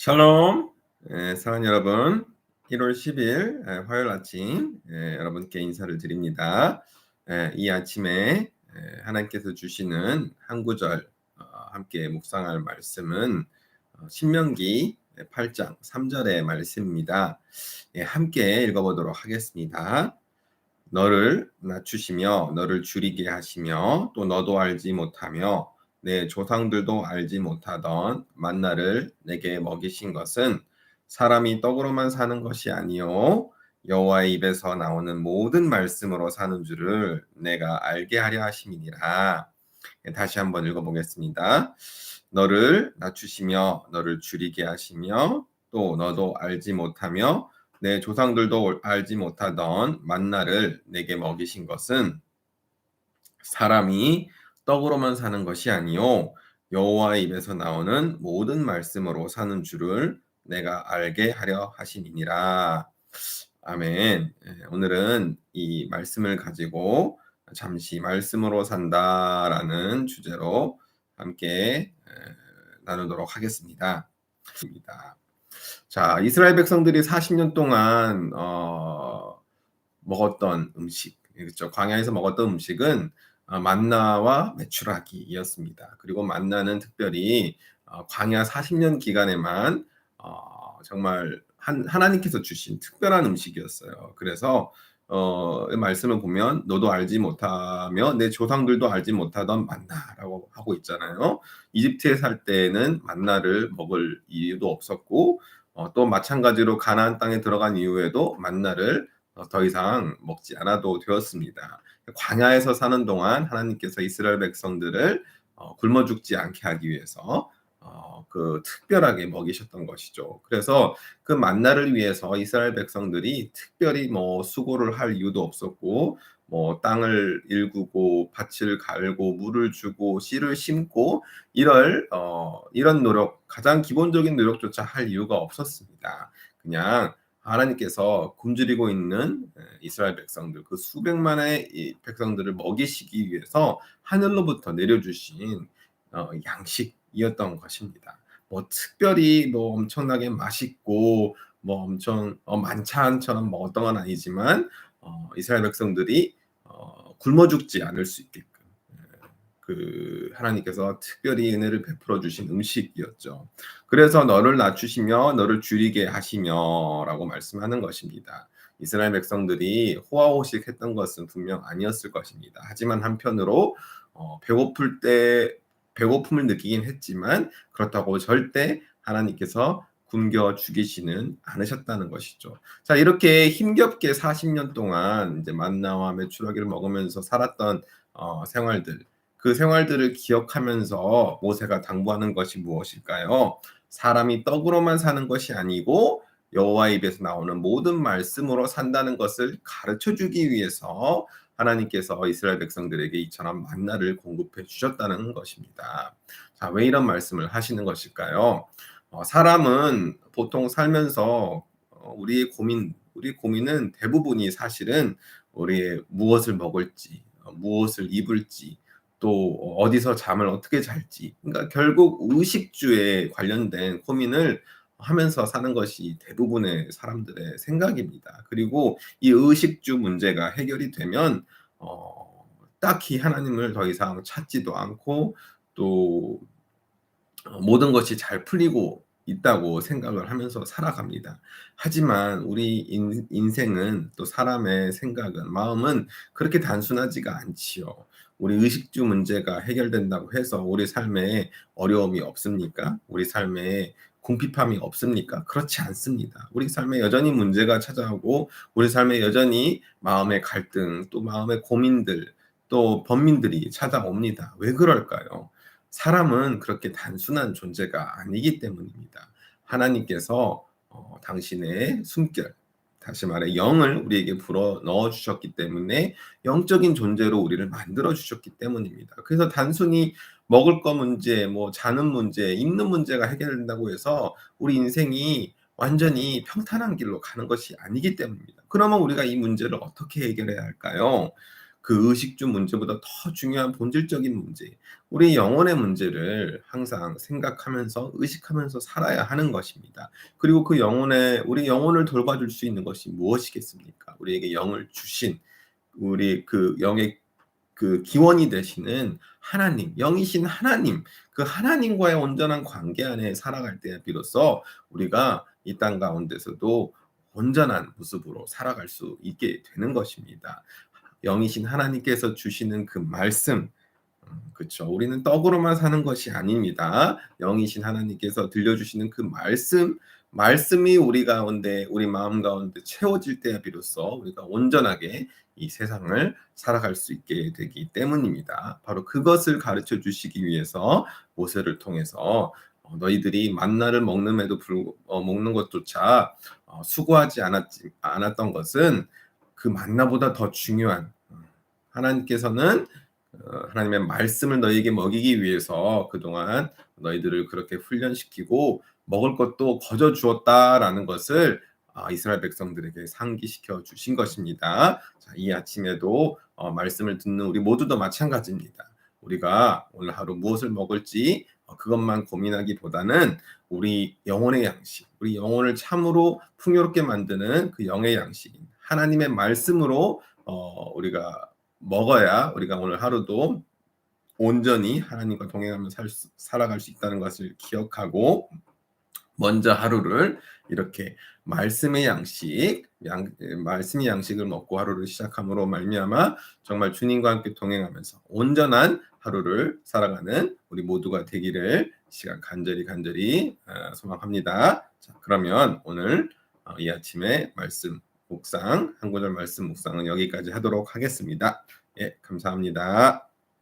샬롬, 사랑하는 여러분, 1월 10일 화요일 아침 여러분께 인사를 드립니다. 이 아침에 하나님께서 주시는 한 구절 함께 묵상할 말씀은 신명기 8장 3절의 말씀입니다. 함께 읽어보도록 하겠습니다. 너를 낮추시며 너를 줄이게 하시며 또 너도 알지 못하며 내 조상들도 알지 못하던 만나를 내게 먹이신 것은 사람이 떡으로만 사는 것이 아니요 여호와의 입에서 나오는 모든 말씀으로 사는 줄을 내가 알게 하려 하심이니라. 다시 한번 읽어보겠습니다. 너를 낮추시며 너를 줄이게 하시며 또 너도 알지 못하며 내 조상들도 알지 못하던 만나를 내게 먹이신 것은 사람이 떡으로만 사는 것이 아니요 여호와의 입에서 나오는 모든 말씀으로 사는 줄을 내가 알게 하려 하심이니라. 아멘. 오늘은 이 말씀을 가지고 잠시 말씀으로 산다라는 주제로 함께 나누도록 하겠습니다. 자, 이스라엘 백성들이 40년 동안 먹었던 음식, 그렇죠? 광야에서 먹었던 음식은 만나와 메추라기였습니다. 그리고 만나는 특별히 광야 40년 기간에만 정말 하나님께서 주신 특별한 음식이었어요. 그래서 말씀을 보면 너도 알지 못하며 내 조상들도 알지 못하던 만나라고 하고 있잖아요. 이집트에 살 때는 만나를 먹을 이유도 없었고 또 마찬가지로 가나안 땅에 들어간 이후에도 만나를 더 이상 먹지 않아도 되었습니다. 광야에서 사는 동안 하나님께서 이스라엘 백성들을 굶어 죽지 않게 하기 위해서 그 특별하게 먹이셨던 것이죠. 그래서 그 만나를 위해서 이스라엘 백성들이 특별히 뭐 수고를 할 이유도 없었고 뭐 땅을 일구고 밭을 갈고 물을 주고 씨를 심고 이런 노력, 가장 기본적인 노력조차 할 이유가 없었습니다. 그냥 하나님께서 굶주리고 있는 이스라엘 백성들, 그 수백만의 이 백성들을 먹이시기 위해서 하늘로부터 내려주신 양식이었던 것입니다. 뭐 특별히 뭐 엄청나게 맛있고 뭐 엄청 만찬처럼 먹었던 건 아니지만 이스라엘 백성들이 굶어 죽지 않을 수 있게끔 그 하나님께서 특별히 은혜를 베풀어 주신 음식이었죠. 그래서 너를 낮추시며 너를 줄이게 하시며라고 말씀하는 것입니다. 이스라엘 백성들이 호화호식했던 것은 분명 아니었을 것입니다. 하지만 한편으로 배고플 때 배고픔을 느끼긴 했지만 그렇다고 절대 하나님께서 굶겨 죽이지는 않으셨다는 것이죠. 자, 이렇게 힘겹게 40년 동안 이제 만나와 메추라기를 먹으면서 살았던 생활들, 그 생활들을 기억하면서 모세가 당부하는 것이 무엇일까요? 사람이 떡으로만 사는 것이 아니고 여호와의 입에서 나오는 모든 말씀으로 산다는 것을 가르쳐 주기 위해서 하나님께서 이스라엘 백성들에게 이처럼 만나를 공급해 주셨다는 것입니다. 자, 왜 이런 말씀을 하시는 것일까요? 사람은 보통 살면서 우리 고민은 대부분이 사실은 우리의 무엇을 먹을지, 무엇을 입을지, 또 어디서 잠을 어떻게 잘지, 그러니까 결국 의식주에 관련된 고민을 하면서 사는 것이 대부분의 사람들의 생각입니다. 그리고 이 의식주 문제가 해결이 되면 딱히 하나님을 더 이상 찾지도 않고 또 모든 것이 잘 풀리고 있다고 생각을 하면서 살아갑니다. 하지만 우리 인생은 또 사람의 생각은 마음은 그렇게 단순하지가 않지요. 우리 의식주 문제가 해결된다고 해서 우리 삶에 어려움이 없습니까? 우리 삶에 궁핍함이 없습니까? 그렇지 않습니다. 우리 삶에 여전히 문제가 찾아오고 우리 삶에 여전히 마음의 갈등, 또 마음의 고민들, 또 번민들이 찾아옵니다. 왜 그럴까요? 사람은 그렇게 단순한 존재가 아니기 때문입니다. 하나님께서 당신의 숨결, 다시 말해 영을 우리에게 불어 넣어 주셨기 때문에 영적인 존재로 우리를 만들어 주셨기 때문입니다. 그래서 단순히 먹을 거 문제, 뭐 자는 문제, 입는 문제가 해결된다고 해서 우리 인생이 완전히 평탄한 길로 가는 것이 아니기 때문입니다. 그러면 우리가 이 문제를 어떻게 해결해야 할까요? 그 의식주 문제보다 더 중요한 본질적인 문제, 우리 영혼의 문제를 항상 생각하면서 의식하면서 살아야 하는 것입니다. 그리고 그 영혼의 우리 영혼을 돌봐줄 수 있는 것이 무엇이겠습니까? 우리에게 영을 주신 우리 그 영의 그 기원이 되시는 하나님, 영이신 하나님, 그 하나님과의 온전한 관계 안에 살아갈 때 비로소 우리가 이 땅 가운데서도 온전한 모습으로 살아갈 수 있게 되는 것입니다. 영이신 하나님께서 주시는 그 말씀, 그쵸. 우리는 떡으로만 사는 것이 아닙니다. 영이신 하나님께서 들려주시는 그 말씀이 우리 가운데, 우리 마음 가운데 채워질 때야 비로소 우리가 온전하게 이 세상을 살아갈 수 있게 되기 때문입니다. 바로 그것을 가르쳐 주시기 위해서 모세를 통해서 너희들이 만나를 먹는 것조차 수고하지 않았던 것은 그 만나보다 더 중요한, 하나님께서는 하나님의 말씀을 너희에게 먹이기 위해서 그동안 너희들을 그렇게 훈련시키고 먹을 것도 거저 주었다라는 것을 이스라엘 백성들에게 상기시켜 주신 것입니다. 자, 이 아침에도 말씀을 듣는 우리 모두도 마찬가지입니다. 우리가 오늘 하루 무엇을 먹을지 그것만 고민하기보다는 우리 영혼의 양식, 우리 영혼을 참으로 풍요롭게 만드는 그 영의 양식인 하나님의 말씀으로 우리가 먹어야 우리가 오늘 하루도 온전히 하나님과 동행하며 살아갈 수 있다는 것을 기억하고 먼저 하루를 이렇게 말씀의 양식을 먹고 하루를 시작함으로 말미암아 정말 주님과 함께 동행하면서 온전한 하루를 살아가는 우리 모두가 되기를 시간 간절히 소망합니다. 자, 그러면 오늘 이 아침에 말씀 묵상, 한 구절 말씀 묵상은 여기까지 하도록 하겠습니다. 예, 감사합니다.